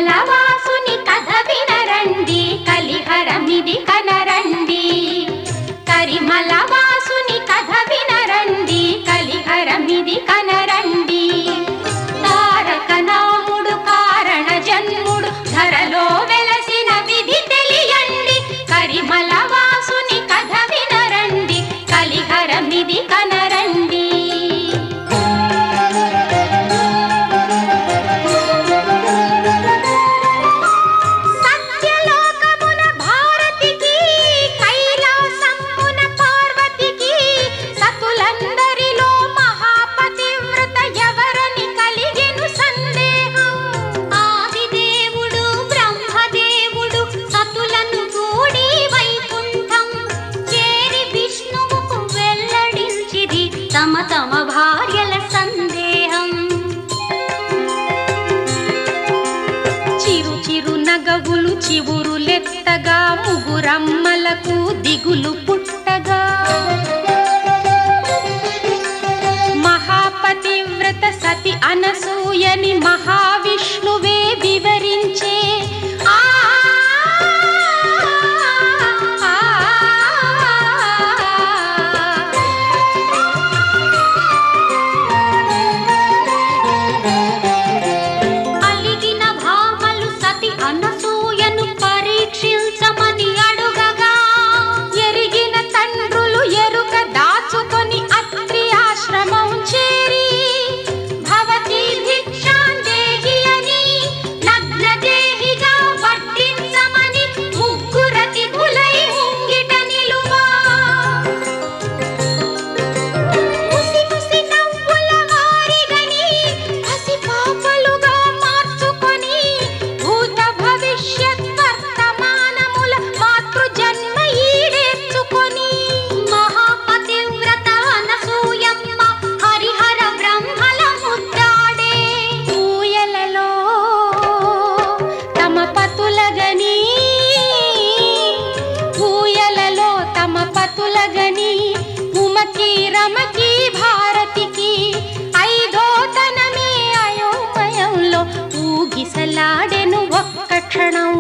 కరిమలవాసుని కథ వినరండి, కలిహరమిది కనరండి. కరిమలవాసుని కథ వినరండి, కలిహరమిది కనరండి. తారకనాముడు కారణ జన్ముడు ధరలో వెలసిన విధి తెలియండి. కరిమలవాసుని కథ వినరండి, కలిహరమిది కనరండి. తమ తమ భార్యల సందేహం. చిరు చిరు నగవులు చివురులెత్తగా ముగురమ్మలకు దిగులు పుట్టగా, మహాపతివ్రత సతి అనసూయని మహావిష్ణువే వివరించే. అనసూయను పరీక్షించమని అడుగగా, ఎరిగిన తండ్రులు ఎరుక దాచుకొని అత్రి ఆశ్రమం చేరి, భవతి భిక్షాందేహి అని నగ్నదేహిగా వడ్డించమని ముగ్గురతిథులై ముంగిట నిలువా. ముసి ముసి నవ్వుల వారిగని పసిపాపలుగా మార్చుకొని భూత భవిష్యత్ వర్తమానముల మాతృజన్మ ఈడేర్చుకొని, మహాపతివ్రత అనసూయమ్మ హరిహర బ్రహ్మల ముద్దాడే. ఊయలలో తమ పతులగని, ఊయలలో తమ పతులగని ఉమకి రమకి భారతికి ఐదో తనమే అయోమయంలో ఊగిసలాడెను ఒక్క క్షణం.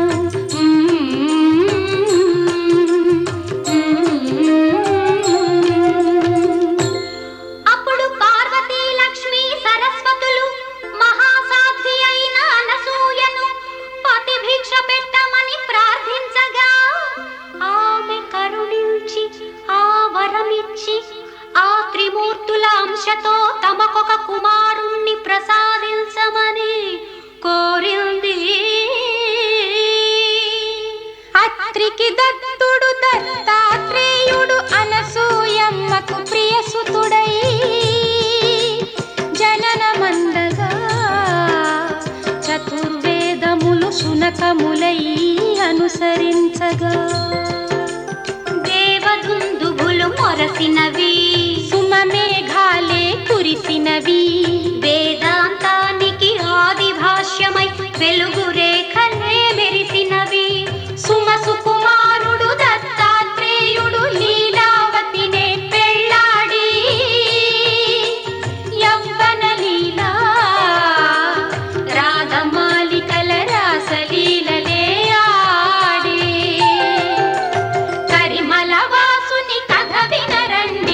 అప్పుడు పార్వతీ లక్ష్మీ సరస్వతులు మహాసాధ్వి అయిన అనసూయను పతిభిక్ష పెట్టమని ప్రార్థించగా, ఆమె కరుణించి ఆ వరమిచ్చి ఆ త్రిమూర్తుల అంశతో తమకొక కుమారుణ్ణి ప్రసాదించమని కోరింది. అత్రికి దత్తుడు దత్తాత్రేయుడు అనసూయమ్మకు ప్రియసుతుడై జననమందగా, చతుర్వేదములు శునకములై అనుసరించగా, దేవదుందుభులు మొరసినవి సుమమేఘాలే కురిసినవి, వేదాంతానికి ఆది భాష్యమై వెలుగు రేఖలే మెరిసినవి. సుమసుకుమారుడు దత్తాత్రేయుడు లీలావతినే పెళ్ళాడి, యవ్వన లీలా రాగమాలికల రాసలీలలే ఆడి. కరిమలవాసుని కథ వినరండి,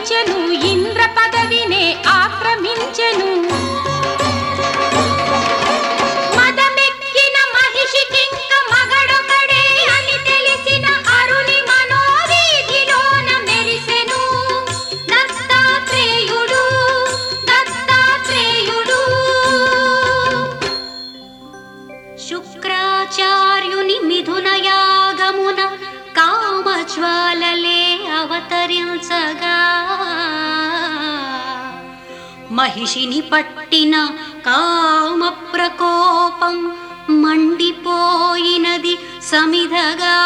వరించెను, ఇంద్ర పదవినే ఆక్రమించెను. మదమెక్కిన మహిషికింక మగడొకడే అని తెలిసిన అరుని మనోవీధిలోన మెరిసెను దత్తాత్రేయుడు, దత్తాత్రేయుడు. శుక్రాచార్యుని మిథునయాగమున కామజ్వాలలే అవతరించగా మహిషిని పట్టిన కామ ప్రకోపం మండిపోయినది సమిధగా.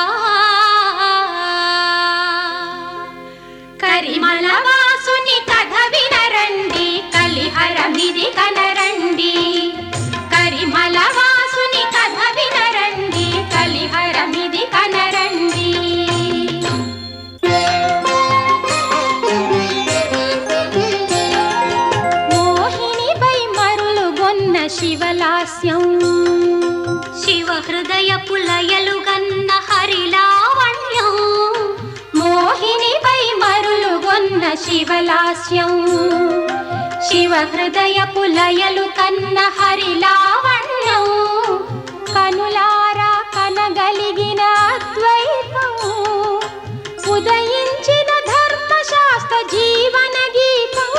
కరిమలవాసుని కథ వినరండి, కలిహరమిది కనరండి. కరిమలవాసుని కథ వినరండి, కలిహరమిది కనరండి. మోహినిపై మరులుగొన్న శివలాస్యం, శివ హృదయ పులయలుగన్న హరిలావణ్యం. మోహినిపై మరులుగొన్న శివలాస్యం, శివ హృదయ పులయలు కన్న హరిలావణ్యం. కనులారా కనగలిగిన అద్వైతం, ఉదయించిన ధర్మశాస్త్ర జీవన గీతం.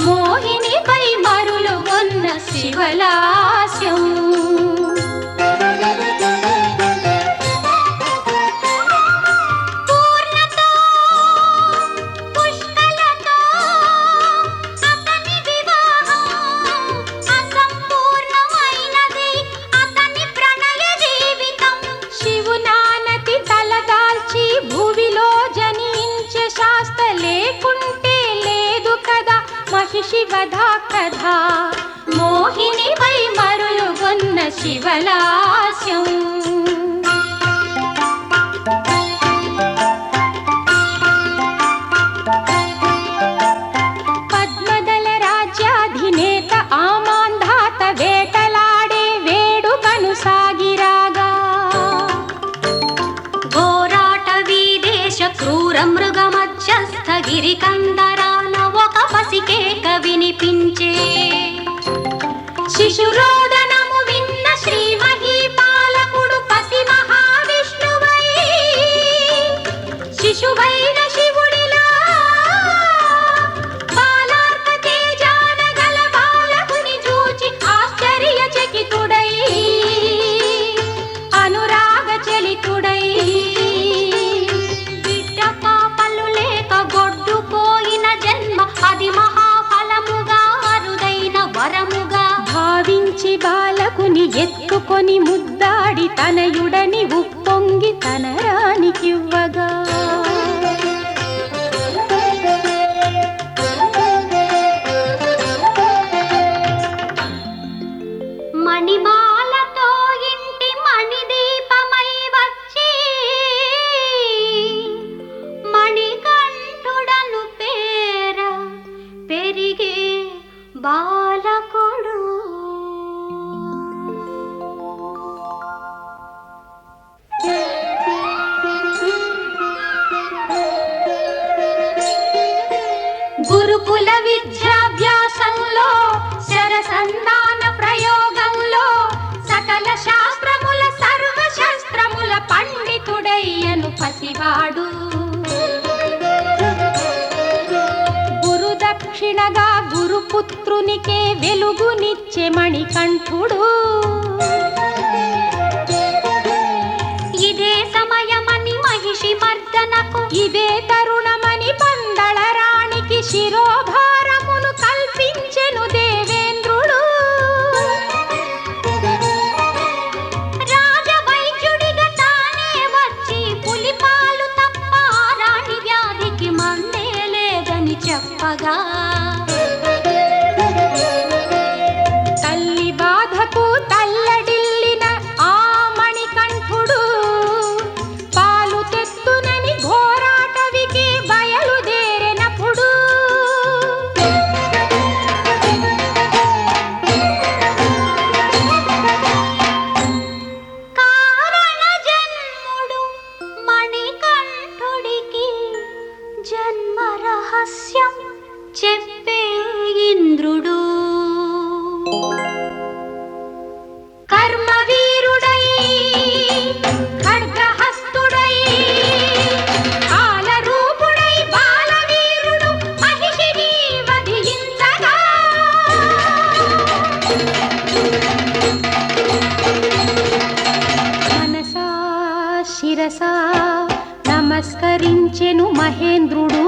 మోహినిపై మరులుగొన్న శివలాస్యం. శివధా కథ, మోహినిపై మరులుగొన్న శివలాస్యం. పద్మదళ రాజ్యాధినేత ఆమాంధాత వేటలాడే వేడుకను సాగిరాగా ఘోరాట వీదేశ క్రూర మృగ మధ్యస్థ గిరి కందరాన ఒక పసికేక వినిపించే. శిశురోదనము విన్న శ్రీ మహీపాలకుడు పసి మహావిష్ణువై శిశువైన శివుడిలా బాలార్క తేజాన గల బాలకుని చూచి ఆశ్చర్యచకితుడై అనురాగ చలితుడై బిడ్డ పాపలు లేక గొడ్డుపోయిన జన్మ అది మహాఫలముగా అరుదైన వరముగా భావించి బాలకుని ఎత్తుకొని ముద్దాడి తనయుడని ఉప్పొంగి తన రాణికివ్వగా మణిమాలతో ఇంటి మణిదీపమై వచ్చి మణికంఠుడను పేర పెరిగే బాలకుడు. గురుకుల విద్యాభ్యాసంలో శరసంధాన ప్రయోగంలో సకల శాస్త్రముల సర్వశాస్త్రముల పండితుడయ్యను పసివాడు. గురుదక్షిణగా గురుపుత్రునికే వెలుగునిచ్చే మణికంఠుడు. ఇదే సమయమని మహిషి మర్దనకు, ఇదే తరుణమని పందళ రాణికి శిరోభారమును కల్పించెను దేవేంద్రుడు. రాజవైద్యుడిగా తానే వచ్చి పులిపాలు తప్ప రాణి వ్యాధికి మందే లేదని చెప్పగా తల్లి బాధకు తల్లడిల్లిన ఆ మణికంఠుడు పాలు తెత్తునని ఘోరాటవికి బయలుదేరినప్పుడు కారణ జన్ముడు మణికంఠుడికి జన్మ రహస్యం చెప్పే ఇంద్రుడు. కర్మవీరుడై ఖడ్గహస్తుడై కాలరూపుడై బాలవీరుడు మహిషిని వధించగా మనసా శిరసా నమస్కరించెను మహేంద్రుడు.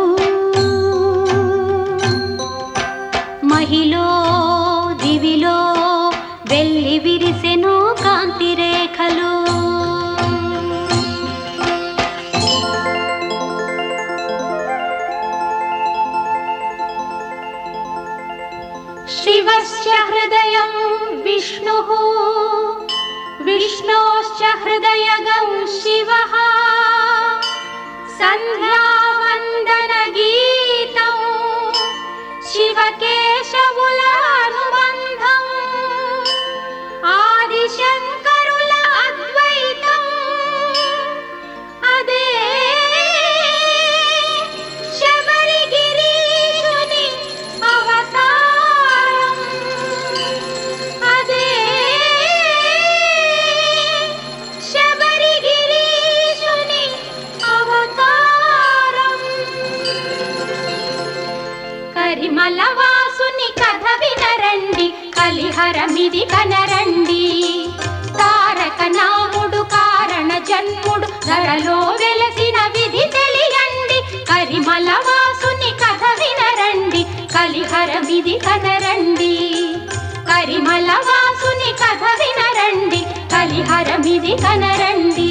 మహిలో దివిలో వెళ్ళి విరిసెను కాంతి రేఖలు. శివస్య హృదయం విష్ణుః విష్ణోశ్చ హృదయగం శివః. సంధ్యావందన గీతం శివకేశవుల అనుబంధం. ఆదిశంకరుల అద్వైతం అదే శబరిగిరీశుని అవతారం. అదే శబరిగిరీశుని అవతారం. కరిమలవాసుని కథ వినరండి, కలిహరమిది కనరండి. తారక నాముడు కారణ జన్ముడు ధరలో వెలసిన విధి తెలియండి. కరిమలవాసుని కథ వినరండి, కలిహరమిది కనరండి. కరిమలవాసుని కథ వినరండి, కలిహరమిది కనరండి.